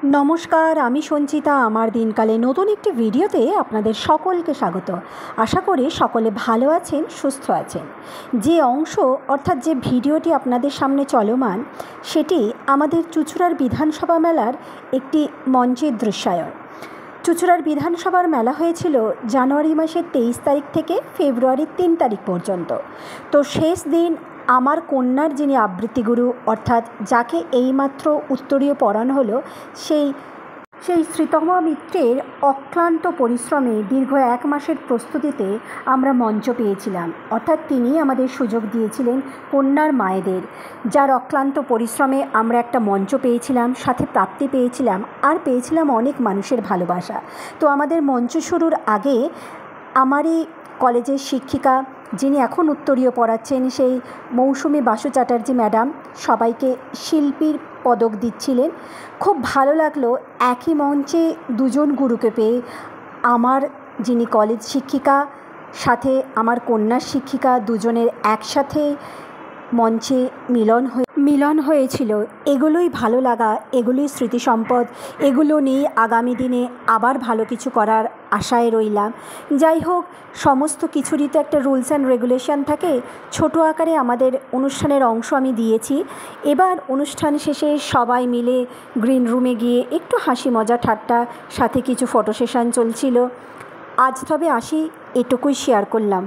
নমস্কার, আমি সঞ্চিতা। আমার দিনকালে নতুন একটি ভিডিওতে আপনাদের সকলকে স্বাগত। আশা করি সকলে ভালো আছেন, সুস্থ আছেন। যে অংশ অর্থাৎ যে ভিডিওটি আপনাদের সামনে চলমান, সেটি আমাদের চুঁচুড়ার বিধানসভা মেলার একটি মঞ্চের দৃশ্যায়ন। চুঁচুড়ার বিধানসভার মেলা হয়েছিল জানুয়ারি মাসের 23 তারিখ থেকে ফেব্রুয়ারির 3 তারিখ পর্যন্ত। তো শেষ দিন আমার কন্যার যিনি আবৃত্তিগুরু, অর্থাৎ যাকে এইমাত্র উত্তরীয় পড়ানো হলো, সেই শ্রীতমা মিত্রের অক্লান্ত পরিশ্রমে দীর্ঘ 1 মাসের প্রস্তুতিতে আমরা মঞ্চ পেয়েছিলাম। অর্থাৎ তিনি আমাদের সুযোগ দিয়েছিলেন কন্যার মায়েদের, যার অক্লান্ত পরিশ্রমে আমরা একটা মঞ্চ পেয়েছিলাম, সাথে প্রাপ্তি পেয়েছিলাম, আর পেয়েছিলাম অনেক মানুষের ভালোবাসা। তো আমাদের মঞ্চ শুরুর আগে আমারই কলেজের শিক্ষিকা, যিনি এখন উত্তরীয় পড়াচ্ছেন, সেই মৌসুমী বাসু চ্যাটার্জি ম্যাডাম সবাইকে শিল্পীর পদক দিচ্ছিলেন। খুব ভালো লাগলো একই মঞ্চে দুজন গুরুকে পেয়ে। আমার যিনি কলেজ শিক্ষিকা, সাথে আমার কন্যার শিক্ষিকা, দুজনের একসাথে মঞ্চে মিলন হয়েছিল। এগুলোই ভালো লাগা, এগুলোই স্মৃতি সম্পদ। এগুলো নিয়ে আগামী দিনে আবার ভালো কিছু করার আশায় রইলাম। যাই হোক, সমস্ত কিছুরই তো একটা রুলস অ্যান্ড রেগুলেশন থাকে। ছোট আকারে আমাদের অনুষ্ঠানের অংশ আমি দিয়েছি। এবার অনুষ্ঠান শেষে সবাই মিলে গ্রিন রুমে গিয়ে একটু হাসি মজা ঠাট্টা, সাথে কিছু ফটো সেশন চলছিল। আজ তবে আসি, এটুকুই শেয়ার করলাম।